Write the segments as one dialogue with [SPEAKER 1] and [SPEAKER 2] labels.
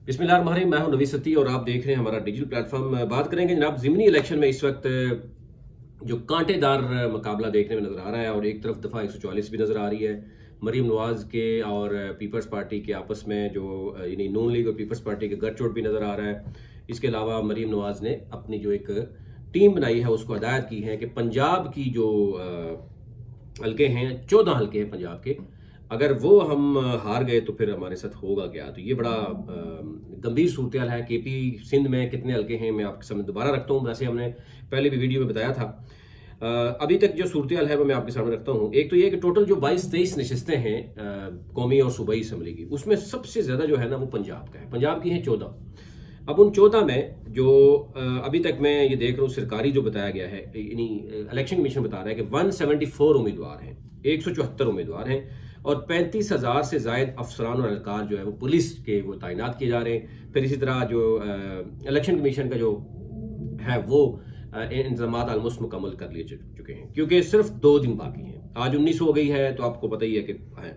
[SPEAKER 1] बिस्मिल्लाहिर्रहमानिर्रहीम। मैं हूं नवी सती और आप देख रहे हैं हमारा डिजिटल प्लेटफॉर्म। बात करेंगे जनाब ज़िमनी इलेक्शन में इस वक्त जो कांटेदार मुकाबला देखने में नज़र आ रहा है, और एक तरफ दफ़ा 144 भी नज़र आ रही है मरीम नवाज़ के और पीपल्स पार्टी के आपस में, जो यानी नून लीग और पीपल्स पार्टी के गठजोड़ भी नज़र आ रहा है। इसके अलावा मरीम नवाज़ ने अपनी जो एक टीम बनाई है उसको हदायत की है कि पंजाब की जो हल्के हैं, 14 हल्के हैं पंजाब के, अगर वो हम हार गए तो फिर हमारे साथ होगा क्या। तो ये बड़ा गंभीर सूरत है। केपी सिंध में कितने हल्के हैं मैं आपके सामने दोबारा रखता हूँ, वैसे हमने पहले भी वीडियो में बताया था। अभी तक जो सूरत है वो मैं आपके सामने रखता हूँ। एक तो ये कि टोटल जो 22-23 नशस्तें हैं कौमी और सूबाई असम्बली की, उसमें सबसे ज़्यादा जो है ना वो पंजाब का है। पंजाब की हैं 14। अब उन 14 में जो अभी तक मैं ये देख रहा हूँ सरकारी जो बताया गया है, यानी इलेक्शन कमीशन बता रहा है कि 174 उम्मीदवार हैं, 174 उम्मीदवार हैं, और 35,000 से ज़ायद अफसरान और एहलकार जो है वो पुलिस के वो तैनात किए जा रहे हैं। फिर इसी तरह जो इलेक्शन कमीशन का जो है वो इंतजामात आलमोस्ट मुकम्मल कर लिए चुके हैं, क्योंकि सिर्फ 2 दिन बाकी हैं। आज 19 हो गई है तो आपको पता ही है कि है।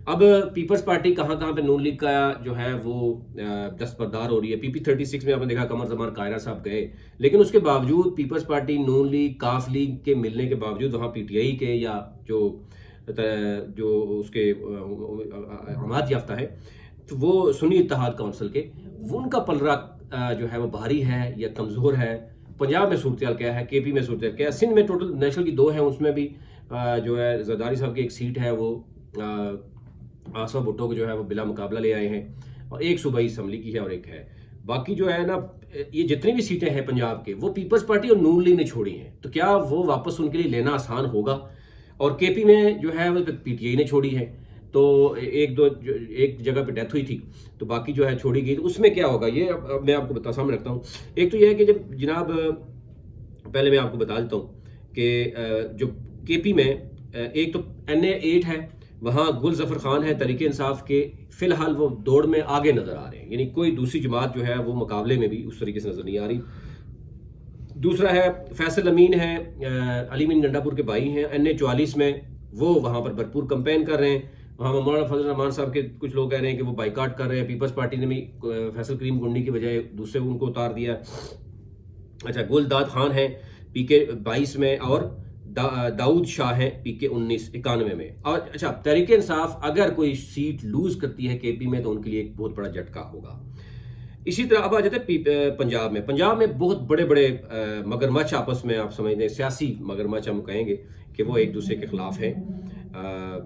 [SPEAKER 1] अब पीपल्स पार्टी कहाँ कहाँ पे नून लीग का जो है वो दस्तबरदार हो रही है। पीपी 36 में आपने देखा कमर जमान कायरा साहब गए, लेकिन उसके बावजूद पीपल्स पार्टी, नून लीग, काफ लीग के मिलने के बावजूद वहाँ पीटीआई के या जो उसके अमात याफ्ता है, तो वो सुन्नी इत्तेहाद काउंसिल के, वो उनका पलड़ा जो है वो भारी है या कमज़ोर है। पंजाब में सूरत हाल क्या है, केपी में सूरत हाल क्या है, सिंध में टोटल नेशनल की 2 हैं, उसमें भी जो है जरदारी साहब की एक सीट है वो आसफा भुट्टो को जो है वो बिला मुकाबला ले आए हैं, और एक सूबाई असम्बली की है और एक है। बाकी जो है ना ये जितनी भी सीटें हैं पंजाब के, वो पीपल्स पार्टी और नून लीग ने छोड़ी हैं। तो क्या वो वापस उनके लिए लेना आसान होगा? और केपी में जो है वो पीटीआई ने छोड़ी है, तो एक जगह पे डेथ हुई थी, तो बाकी जो है छोड़ी गई। तो उसमें क्या होगा ये अब मैं आपको सामने रखता हूँ। एक तो ये है कि जब जनाब पहले मैं आपको बता देता हूँ कि जो केपी में एक तो NA 8 है, वहाँ गुल जफर खान है तरीके इंसाफ के, फिलहाल वो दौड़ में आगे नजर आ रहे हैं, यानी कोई दूसरी जमात जो है वो मुकाबले में भी उस तरीके से नजर नहीं आ रही। दूसरा है फैसल अमीन है, अली मीन गंडापुर के भाई हैं, NA 44 में, वो वहाँ पर भरपूर कंपेन कर रहे हैं। वहाँ मौलाना फजल रहमान साहब के कुछ लोग कह रहे हैं कि वो बाइकाट कर रहे हैं। पीपल्स पार्टी ने भी फैसल करीम गुंडी की बजाय दूसरे उनको उतार दिया। अच्छा, गुलदाद खान है PK 22 में, और दाऊद शाह है PK 91 में। और अच्छा, तहरीक इंसाफ अगर कोई सीट लूज करती है केपी में तो उनके लिए एक बहुत बड़ा झटका होगा। इसी तरह अब आ जाते हैं पंजाब में बहुत बड़े बड़े मगरमच्छ आपस में, आप समझते हैं सियासी मगरमच्छ हम कहेंगे कि वो एक दूसरे के खिलाफ हैं।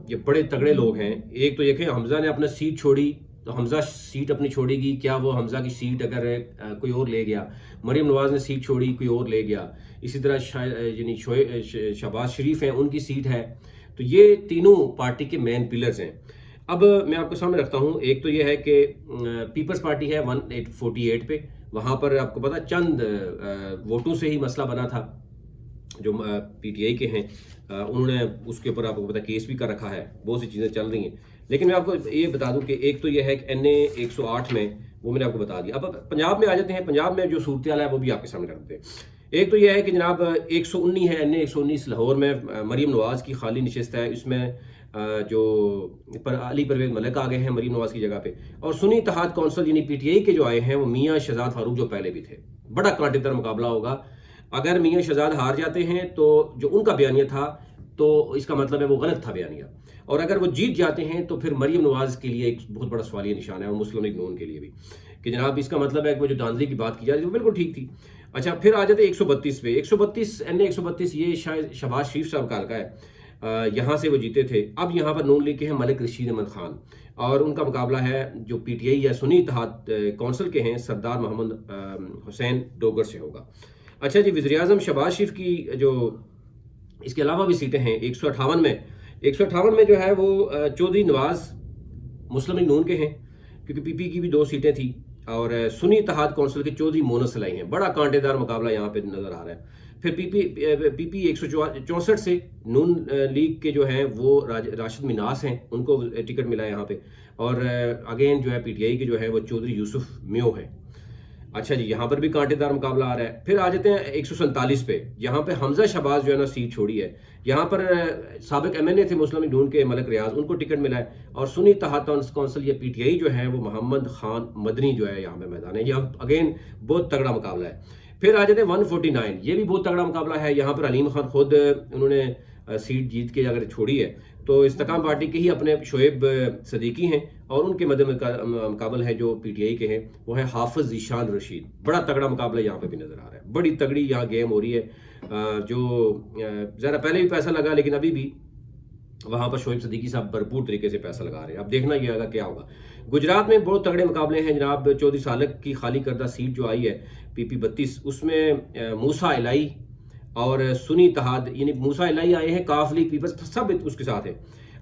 [SPEAKER 1] ये बड़े तगड़े लोग हैं। एक तो ये कि हमजा ने अपना सीट छोड़ी, तो हमजा सीट अपनी छोड़ेगी क्या? वो हमजा की सीट अगर कोई और ले गया, मरीम नवाज ने सीट छोड़ी कोई और ले गया, इसी तरह यानी शहबाज शरीफ हैं, उनकी सीट है। तो ये तीनों पार्टी के मेन पिलर्स हैं। अब मैं आपको सामने रखता हूँ। एक तो ये है कि पीपल्स पार्टी है 148 पे, वहाँ पर आपको पता चंद वोटों से ही मसला बना था। जो पीटीआई के हैं उन्होंने उसके ऊपर आपको पता केस भी कर रखा है, बहुत सी चीज़ें चल रही हैं। लेकिन मैं आपको ये बता दूं कि एक तो ये है कि NA 108 में, वो मैंने आपको बता दिया। अब पंजाब में आ जाते हैं। पंजाब में जो सूरत हाल है वो भी आपके सामने रखते हैं। एक तो यह है कि जनाब 119 है, NA 119 लाहौर में मरीम नवाज़ की खाली नशस्त है। इसमें जो अली परवेज मलिक आ गए हैं मरीम नवाज़ की जगह पे, और सुन्नी इत्तेहाद काउंसिल यानी पीटीआई के जो आए हैं वो मियाँ शहजाद फारूक जो पहले भी थे। बड़ा कांटेदार मुकाबला होगा। अगर मियाँ शहजाद हार जाते हैं तो जो उनका बयानिया था, तो इसका मतलब है वो गलत था बयानिया, और अगर वो जीत जाते हैं तो फिर मरीम नवाज़ के लिए एक बहुत बड़ा सवालिया निशान है, और मुस्लिम लीग नून के लिए भी, कि जनाब इसका मतलब है कि वो जो धांधली की बात की जा रही थी वो बिल्कुल ठीक थी। अच्छा, फिर आ जाते 132 पे। 132 NA 132 ये शायद शहबाज शरीफ साहब का हल्का है, यहाँ से वो जीते थे। अब यहाँ पर नून लीग के हैं मलिक रशीद अहमद खान, और उनका मुकाबला है जो पीटीआई या सुन्नी इत्तेहाद काउंसिल के हैं सरदार मोहम्मद हुसैन डोगर से होगा। अच्छा जी, वज़ीर आज़म शहबाज शरीफ की जो इसके अलावा भी सीटें हैं 158 में। 158 में जो है वो चौधरी नवाज मुस्लिम लीग नून के हैं, क्योंकि पीपी की भी 2 सीटें थी, और सुन्नी इत्तेहाद काउंसिल के चौधरी मोनस सलाई हैं। बड़ा कांटेदार मुकाबला यहाँ पे नजर आ रहा है। फिर पीपी 164 से नून लीग के जो हैं वो राशिद मिनास हैं, उनको टिकट मिला है यहाँ पे, और अगेन जो है पीटीआई के जो है वो चौधरी यूसुफ म्यो है। अच्छा जी, यहाँ पर भी कांटे दार मुकाबला आ रहा है। फिर आ जाते हैं 147 पे, यहाँ पे हमजा शहबाज जो है ना सीट छोड़ी है। यहाँ पर साबिक MNA थे मुस्लिम लीग नून के मलक रियाज, उनको टिकट मिला है। और सुन्नी इत्तेहाद कौंसिल या PTI जो है वो मोहम्मद खान मदनी जो है यहाँ पे मैदान है। यहाँ अगेन बहुत तगड़ा मुकाबला है। फिर आ जाते हैं 149, ये भी बहुत तगड़ा मुकाबला है। यहाँ पर अलीम खान खुद उन्होंने सीट जीत के अगर छोड़ी है तो इस्तेकाम पार्टी के ही अपने शोएब सदीकी हैं, और उनके मध्य मुकाबल है जो PTI के हैं वो है हाफिज ज़ीशान रशीद। बड़ा तगड़ा मुकाबला यहाँ पे भी नजर आ रहा है, बड़ी तगड़ी यहाँ गेम हो रही है। जो ज़रा पहले भी पैसा लगा, लेकिन अभी भी वहाँ पर शोएब सदीकी साहब भरपूर तरीके से पैसा लगा रहे हैं। अब देखना ये आगा क्या होगा। गुजरात में बहुत तगड़े मुकाबले हैं जनाब। चौधरी सालक की खाली करदा सीट जो आई है PP 32, उसमें मूसा इलाई और सुन्नी इत्तेहाद, यानी मूसा इलाई आए हैं, काफ लीग पीपल्स सब उसके साथ हैं,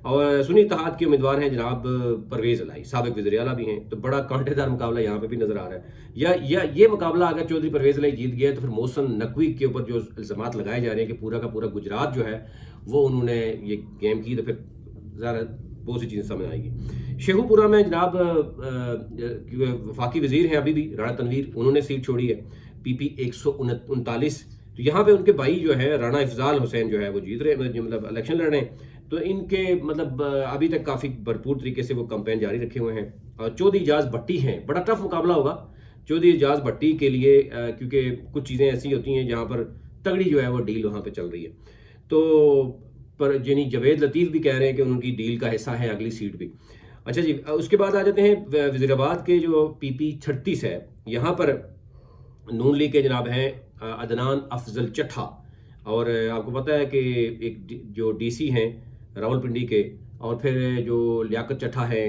[SPEAKER 1] और सुन्नी इत्तेहाद के उम्मीदवार हैं जनाब परवेज़ इलाई, साबिक वज़ीर आला भी हैं। तो बड़ा कांटेदार मुकाबला यहाँ पे भी नजर आ रहा है। या ये मुकाबला अगर चौधरी परवेज़ इलाई जीत गया तो फिर मोहसिन नकवी के ऊपर जो इल्ज़ामात लगाए जा रहे हैं कि पूरा का पूरा गुजरात जो है वो उन्होंने ये गेम की, तो फिर ज़रा बहुत सी चीज़ें समझ आएगी। शेखुपुरा में जनाब वफाकी वज़ीर हैं अभी भी राणा तनवीर, उन्होंने सीट छोड़ी है PP 139। तो यहाँ पे उनके भाई जो है राणा इफजाल हुसैन जो है वो जीत रहे, मतलब इलेक्शन लड़ रहे हैं। तो इनके मतलब अभी तक काफ़ी भरपूर तरीके से वो कैंपेन जारी रखे हुए हैं। और चौधरी एजाज भट्टी हैं, बड़ा टफ मुकाबला होगा चौधरी एजाज भट्टी के लिए, क्योंकि कुछ चीज़ें ऐसी होती हैं जहाँ पर तगड़ी जो है वो डील वहाँ पे चल रही है। तो पर यानी जवेद लतीफ़ भी कह रहे हैं कि उनकी डील का हिस्सा है अगली सीट भी। अच्छा जी, उसके बाद आ जाते हैं वज़ीराबाद के जो PP 36 है, यहाँ पर नून लीग के जनाब हैं अदनान अफजल चट्ठा, और आपको पता है कि एक जो DC हैं रावलपिंडी के, और फिर जो लियाकत चट्ठा है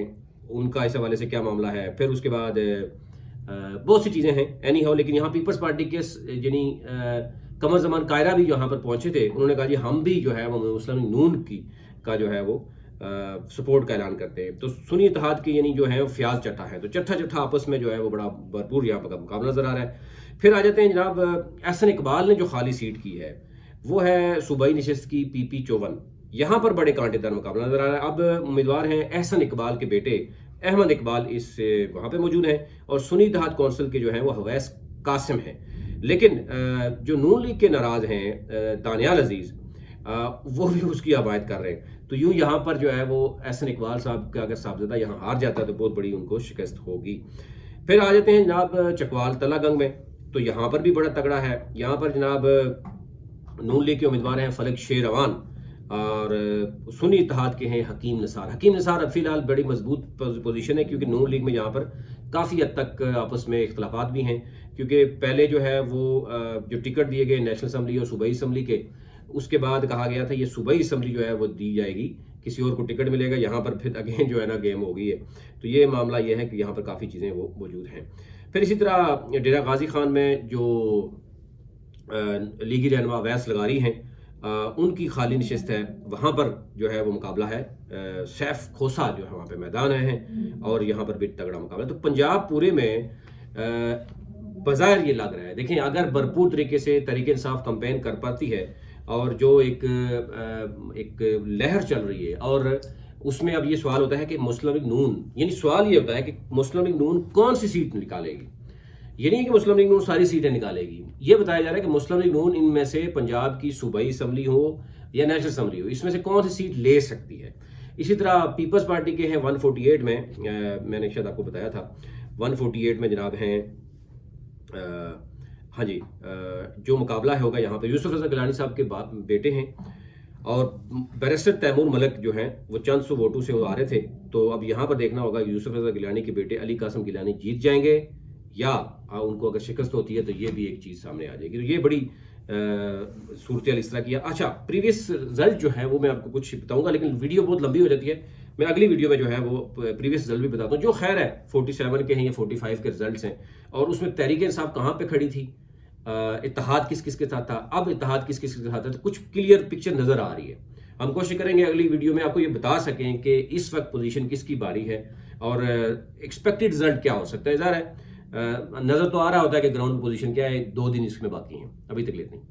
[SPEAKER 1] उनका इस हवाले से क्या मामला है। फिर उसके बाद बहुत सी चीज़ें हैं एनी हाउ, लेकिन यहाँ पीपल्स पार्टी के यानी कमर जमान कायरा भी यहाँ पर पहुँचे थे। उन्होंने कहा जी हम भी जो है वो मुस्लिम लीग नून की का जो है वो सपोर्ट का ऐलान करते हैं। तो सुन्नी इत्तेहाद के यानी जो है वो फयाज चट्ठा है, तो चट्ठा आपस में जो है वो बड़ा भरपूर यहाँ पर मुकाबला नजर आ रहा है। फिर आ जाते हैं जनाब एहसन इकबाल ने जो खाली सीट की है वो है सूबाई नशिस्त की PP 54। यहाँ पर बड़े कांटेदार मुकाबला नजर आ रहा है। अब उम्मीदवार हैं एहसन इकबाल के बेटे अहमद इकबाल इस वहाँ पे मौजूद हैं, और सुन्नी इत्तेहाद कौंसिल के जो हैं वो हवैस कासिम हैं। लेकिन जो नून लीग के नाराज हैं दानियाल अजीज, वो भी उसकी हमायत कर रहे हैं। तो यूं यहाँ पर जो है वो एहसन इकबाल साहब का अगर साहबजादा यहाँ हार जाता है तो बहुत बड़ी उनको शिकस्त होगी। फिर आ जाते हैं जनाब चकवाल तलागंग में, तो यहाँ पर भी बड़ा तगड़ा है। यहाँ पर जनाब नून लीग के उम्मीदवार हैं फलक शेरवान, और सुन्नी इत्तेहाद के हैं हकीम नसार फिलहाल बड़ी मजबूत पोजीशन है, क्योंकि नून लीग में यहाँ पर काफ़ी हद तक आपस में इख्तलाफात भी हैं। क्योंकि पहले जो है वो जो टिकट दिए गए नेशनल असम्बली और सूबाई असम्बली के, उसके बाद कहा गया था ये सूबाई असम्बली जो है वो दी जाएगी, किसी और को टिकट मिलेगा। यहाँ पर फिर अगेन जो है ना गेम हो गई है। तो ये मामला ये है कि यहाँ पर काफ़ी चीज़ें वो मौजूद हैं। फिर इसी तरह डेरा गाजी खान में जो लीगी रहनुमा अवैस लगारी हैं, उनकी खाली नशिस्त है, वहाँ पर जो है वो मुकाबला है। सैफ खोसा जो है वहाँ पे मैदान हैं, और यहाँ पर भी तगड़ा मुकाबला। तो पंजाब पूरे में बज़ाहिर ये लग रहा है, देखें अगर भरपूर तरीके से तहरीक इंसाफ कैंपेन कर पाती है, और जो एक लहर चल रही है, और उसमें अब ये सवाल होता है कि मुस्लिम लीग नून, यानी सवाल ये होता है कि मुस्लिम लीग नून कौन सी सीट निकालेगी। ये नहीं कि मुस्लिम लीग नून सारी सीटें निकालेगी, ये बताया जा रहा है कि मुस्लिम लीग नून इनमें से पंजाब की सूबाई असम्बली हो या नेशनल असम्बली हो, इसमें से कौन सी सीट ले सकती है। इसी तरह पीपल्स पार्टी के हैं 148 में, मैंने शायद आपको बताया था 148 में जनाब हैं हाँ जी, जो मुकाबला होगा यहाँ पर यूसुफ रज़ा गिलानी साहब के बेटे हैं, और बैरिस्टर तैमूर मलिक जो हैं वो चंद सौ वोटों से वो आ रहे थे। तो अब यहाँ पर देखना होगा यूसुफ रज़ा गिलानी के बेटे अली कासिम गिलानी जीत जाएंगे, या उनको अगर शिकस्त होती है तो ये भी एक चीज़ सामने आ जाएगी। तो ये बड़ी सूरत इस तरह की है। अच्छा, प्रीवियस रिजल्ट जो है वो मैं आपको कुछ बताऊंगा, लेकिन वीडियो बहुत लंबी हो जाती है। मैं अगली वीडियो में जो है वो प्रीवियस रिजल्ट भी बताता हूँ। जो खैर है 47 के हैं या 45 के रिजल्ट्स हैं, और उसमें तहरीक इंसाफ कहाँ पे खड़ी थी, इत्तेहाद किस किस के साथ था, अब इत्तेहाद किस किस के साथ था, तो कुछ क्लियर पिक्चर नज़र आ रही है। हम कोशिश करेंगे अगली वीडियो में आपको ये बता सकें कि इस वक्त पोजीशन किसकी बारी है, और एक्सपेक्टेड रिजल्ट क्या हो सकता है। ज़ाहिर है नज़र तो आ रहा होता है कि ग्राउंड पोजीशन क्या है, 2 दिन इसमें बाकी हैं, अभी तक लेते हैं।